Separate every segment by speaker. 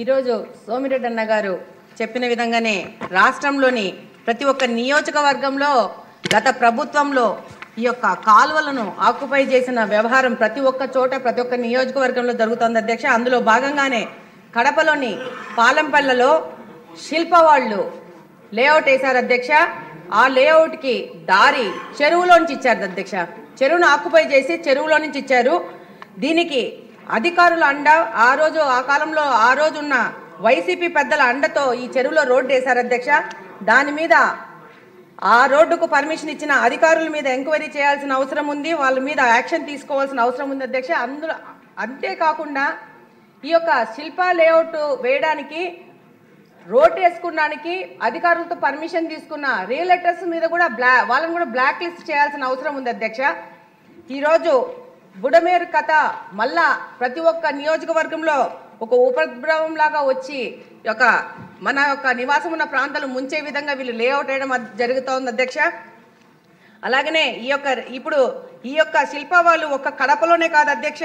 Speaker 1: ఈరోజు సోమిరెడ్డి అన్న గారు చెప్పిన విధంగానే రాష్ట్రంలోని ప్రతి ఒక్క నియోజకవర్గంలో గత ప్రభుత్వంలో ఈ యొక్క కాలువలను ఆక్యుపై చేసిన వ్యవహారం ప్రతి ఒక్క చోట ప్రతి ఒక్క నియోజకవర్గంలో జరుగుతోంది అధ్యక్ష. అందులో భాగంగానే కడపలోని పాలంపల్లలో శిల్ప వాళ్ళు లేఅవుట్ వేశారు అధ్యక్ష. ఆ లేఅవుట్కి దారి చెరువులోంచి ఇచ్చారు అధ్యక్ష. చెరువును ఆక్యుపై చేసి చెరువులో నుంచి ఇచ్చారు. దీనికి అధికారుల అండ ఆ కాలంలో ఆ రోజున్న వైసీపీ పెద్దల అండతో ఈ చెరువులో రోడ్డు వేశారు అధ్యక్ష. దాని మీద ఆ రోడ్డుకు పర్మిషన్ ఇచ్చిన అధికారుల మీద ఎంక్వైరీ చేయాల్సిన అవసరం ఉంది, వాళ్ళ మీద యాక్షన్ తీసుకోవాల్సిన అవసరం ఉంది అధ్యక్ష. అంతేకాకుండా ఈ యొక్క శిల్ప లేఅవుట్ వేయడానికి రోడ్ వేసుకోవడానికి అధికారులతో పర్మిషన్ తీసుకున్న రియల్టర్స్ మీద కూడా వాళ్ళని కూడా బ్లాక్ లిస్ట్ చేయాల్సిన అవసరం ఉంది అధ్యక్ష. ఈరోజు బుడమేరు కథ మళ్ళా ప్రతి ఒక్క నియోజకవర్గంలో ఒక ఉపద్రవం లాగా వచ్చి మన యొక్క నివాసం ఉన్న ప్రాంతాలు ముంచే విధంగా వీళ్ళు లేఅవుట్ వేయడం జరుగుతోంది అధ్యక్ష. అలాగనే ఇప్పుడు ఈ యొక్క శిల్ప వాళ్ళు ఒక్క కడపలోనే కాదు అధ్యక్ష,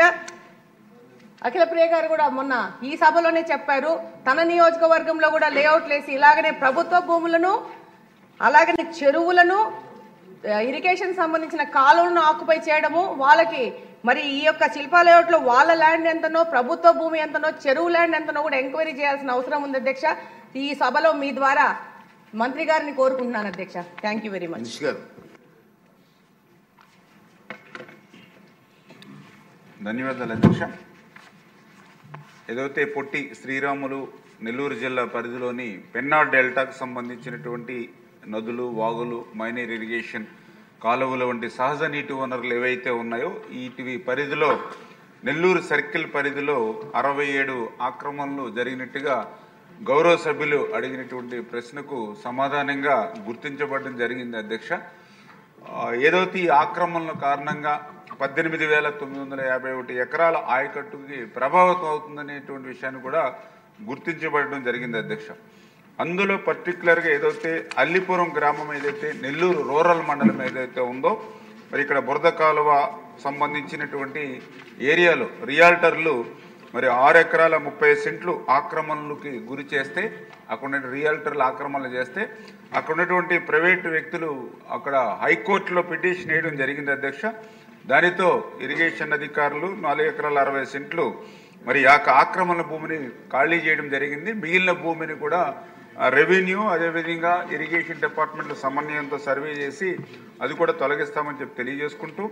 Speaker 1: అఖిల ప్రియ గారు కూడా మొన్న ఈ సభలోనే చెప్పారు, తన నియోజకవర్గంలో కూడా లేఅవుట్లు వేసి ఇలాగనే ప్రభుత్వ భూములను అలాగనే చెరువులను ఇరిగేషన్ సంబంధించిన కాలువలను ఆక్యుపై చేయడము, వాళ్ళకి మరి ఈ యొక్క శిల్ప లేఅవుట్లో వాళ్ళ ల్యాండ్ ఎంతనో ప్రభుత్వ భూమి ఎంతనో చెరువు ల్యాండ్ ఎంతనో కూడా ఎంక్వైరీ చేయాల్సిన అవసరం ఉంది అధ్యక్ష. ఈ సభలో మీ ద్వారా మంత్రి గారిని కోరుకుంటున్నాను అధ్యక్ష. Thank you very much.
Speaker 2: ధన్యవాదాలు అధ్యక్ష. ఏదైతే పొట్టి శ్రీరాములు నెల్లూరు జిల్లా పరిధిలోని పెన్నా డెల్టాకు సంబంధించినటువంటి నదులు, వాగులు, మైనర్ ఇరిగేషన్ కాలువలు వంటి సహజ నీటి వనరులు ఏవైతే ఉన్నాయో వీటి పరిధిలో నెల్లూరు సర్కిల్ పరిధిలో 67 ఆక్రమణలు జరిగినట్టుగా గౌరవ సభ్యులు అడిగినటువంటి ప్రశ్నకు సమాధానంగా గుర్తించబడడం జరిగింది అధ్యక్ష. ఏదైతే ఈ ఆక్రమణల కారణంగా 18,951 ఎకరాల ఆయకట్టుకి ప్రభావితం అవుతుందనేటువంటి విషయాన్ని కూడా గుర్తించబడడం జరిగింది అధ్యక్ష. అందులో పర్టికులర్గా ఏదైతే అల్లిపురం గ్రామం ఏదైతే నెల్లూరు రూరల్ మండలం ఏదైతే ఉందో మరి ఇక్కడ బురద కాలువ సంబంధించినటువంటి ఏరియాలో రియాల్టర్లు మరి 6 ఎకరాల 30 సెంట్లు ఆక్రమణలకి గురి చేస్తే అక్కడ రియాల్టర్లు ఆక్రమణలు చేస్తే అక్కడ ఉన్నటువంటి ప్రైవేటు వ్యక్తులు అక్కడ హైకోర్టులో పిటిషన్ వేయడం జరిగింది అధ్యక్ష. దానితో ఇరిగేషన్ అధికారులు 4 ఎకరాల 60 సెంట్లు మరి ఆక్రమణ భూమిని ఖాళీ చేయడం జరిగింది. మిగిలిన భూమిని కూడా రెవెన్యూ అదేవిధంగా ఇరిగేషన్ డిపార్ట్మెంట్ల సమన్వయంతో సర్వే చేసి అది కూడా తొలగిస్తామని చెప్పి తెలియజేసుకుంటూ,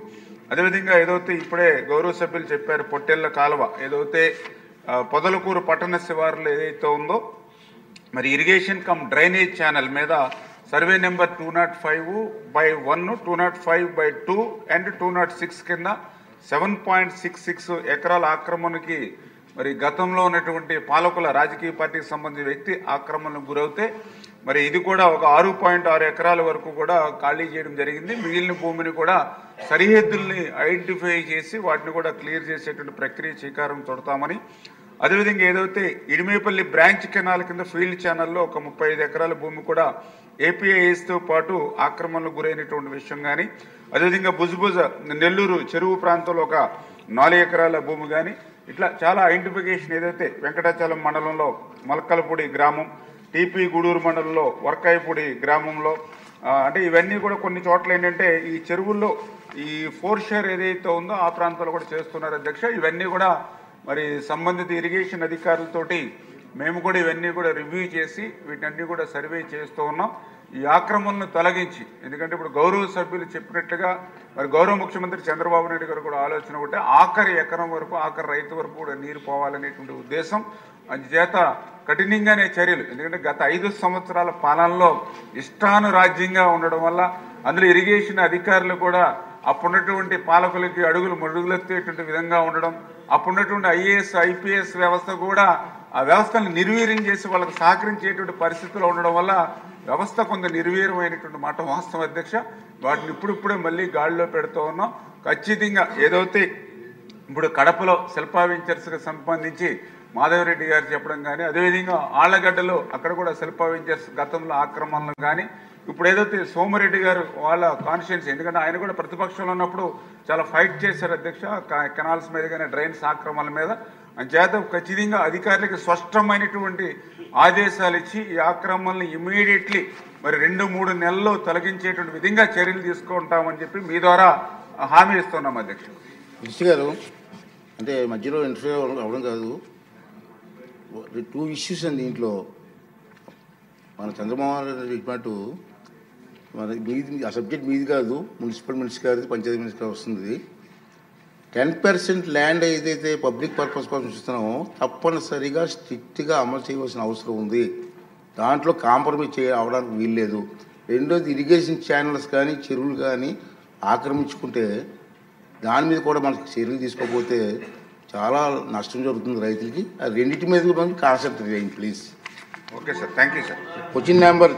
Speaker 2: అదేవిధంగా ఏదైతే ఇప్పుడే గౌరవ సభ్యులు చెప్పారు పొట్టెళ్ల కాలువ ఏదైతే పొదలకూరు పట్టణ శివారులో ఏదైతే ఉందో మరి ఇరిగేషన్ కమ్ డ్రైనేజ్ ఛానల్ మీద సర్వే నెంబర్ 205/1, 205/2 అండ్ 206 కింద 7.66 ఎకరాల ఆక్రమణకి మరి గతంలో ఉన్నటువంటి పాలకుల రాజకీయ పార్టీకి సంబంధించిన వ్యక్తి ఆక్రమణకు గురవుతే మరి ఇది కూడా ఒక 6.6 ఎకరాల వరకు కూడా ఖాళీ చేయడం జరిగింది. మిగిలిన భూమిని కూడా సరిహద్దుల్ని ఐడెంటిఫై చేసి వాటిని కూడా క్లియర్ చేసేటువంటి ప్రక్రియ శ్రీకారం చుడతామని, అదేవిధంగా ఏదైతే ఇడిమేపల్లి బ్రాంచ్ కెనాల్ కింద ఫీల్డ్ ఛానల్లో ఒక 35 ఎకరాల భూమి కూడా ఏపీఐఎస్తో పాటు ఆక్రమణలకు గురైనటువంటి విషయం కానీ, అదేవిధంగా బుజుబుజ నెల్లూరు చెరువు ప్రాంతంలో ఒక 4 ఎకరాల భూమి కానీ ఇట్లా చాలా ఐడెంటిఫికేషన్ ఏదైతే వెంకటాచలం మండలంలో మల్కలపూడి గ్రామం, టీపీ గూడూరు మండలంలో వర్కాయపూడి గ్రామంలో అంటే ఇవన్నీ కూడా కొన్ని చోట్ల ఏంటంటే ఈ చెరువుల్లో ఈ ఫోర్షేర్ ఏదైతే ఉందో ఆ ప్రాంతాల్లో కూడా చేస్తున్నారు అధ్యక్ష. ఇవన్నీ కూడా మరి సంబంధిత ఇరిగేషన్ అధికారులతోటి మేము కూడా ఇవన్నీ కూడా రివ్యూ చేసి వీటన్ని కూడా సర్వే చేస్తూ ఉన్నాం. ఈ ఆక్రమణను తొలగించి, ఎందుకంటే ఇప్పుడు గౌరవ సభ్యులు చెప్పినట్లుగా మరి గౌరవ ముఖ్యమంత్రి చంద్రబాబు నాయుడు గారు కూడా ఆలోచన ఒకటే ఆఖరి ఎకరం వరకు ఆఖరి రైతు వరకు కూడా నీరు పోవాలనేటువంటి ఉద్దేశం. అందుచేత కఠినంగానే చర్యలు, ఎందుకంటే గత 5 సంవత్సరాల పాలనలో ఇష్టానురాజ్యంగా ఉండడం వల్ల అందులో ఇరిగేషన్ అధికారులు కూడా అప్పుడున్నటువంటి పాలకులకి అడుగులు మడుగులెత్తేటువంటి విధంగా ఉండడం, అప్పుడున్నటువంటి ఐఏఎస్ ఐపీఎస్ వ్యవస్థ కూడా ఆ వ్యవస్థను నిర్వీర్యం చేసి వాళ్ళకి సహకరించేటువంటి పరిస్థితుల్లో ఉండడం వల్ల వ్యవస్థ కొంత నిర్వీర్యమైనటువంటి మాట వాస్తవం అధ్యక్ష. వాటిని ఇప్పుడిప్పుడే మళ్ళీ గాడిలో పెడుతూ ఉన్నాం. ఖచ్చితంగా ఏదైతే ఇప్పుడు కడపలో శిల్పా వెంచర్స్కి సంబంధించి మాధవరెడ్డి గారు చెప్పడం కానీ, అదేవిధంగా ఆళ్లగడ్డలో అక్కడ కూడా శిల్పా వెంచర్స్ గతంలో ఆక్రమణలు కానీ, ఇప్పుడు ఏదైతే సోమిరెడ్డి గారు వాళ్ళ కాన్స్టిట్యుయెన్సీ, ఎందుకంటే ఆయన కూడా ప్రతిపక్షంలో ఉన్నప్పుడు చాలా ఫైట్ చేశారు అధ్యక్ష కెనాల్స్ మీద కానీ డ్రైన్స్ ఆక్రమణల మీద. అంచేత ఖచ్చితంగా అధికారులకు స్పష్టమైనటువంటి ఆదేశాలు ఇచ్చి ఈ ఆక్రమణలను ఇమీడియట్లీ మరి 2-3 నెలల్లో తొలగించేటువంటి విధంగా చర్యలు తీసుకుంటామని చెప్పి మీ ద్వారా హామీ ఇస్తున్నాం అధ్యక్షుడు.
Speaker 3: మినిస్టర్ గారు, అంటే మధ్యలో ఇంటర్వ్యూ అవ్వడం కాదు, 2 ఇష్యూస్ అండి దీంట్లో. మన చంద్రమోహన్ రెడ్డి చెప్పినట్టు మన మీది ఆ సబ్జెక్ట్ మీది కాదు, మున్సిపల్ మినిస్టర్ గారిది, పంచాయతీ మినిస్టర్ గారు వస్తుంది. 10% ల్యాండ్ ఏదైతే పబ్లిక్ పర్పస్ కోసం చూస్తున్నామో తప్పనిసరిగా స్ట్రిక్ట్గా అమలు చేయవలసిన అవసరం ఉంది. దాంట్లో కాంప్రమైజ్ అవడానికి వీల్లేదు. రెండోది, ఇరిగేషన్ ఛానల్స్ కానీ చెరువులు కానీ ఆక్రమించుకుంటే దాని మీద కూడా మనకు చర్యలు తీసుకోకపోతే చాలా నష్టం జరుగుతుంది రైతులకి. ఆ రెండింటి మీద కూడా కాన్సెప్ట్ చేయండి please.
Speaker 2: Okay sir, thank you sir.
Speaker 3: Question number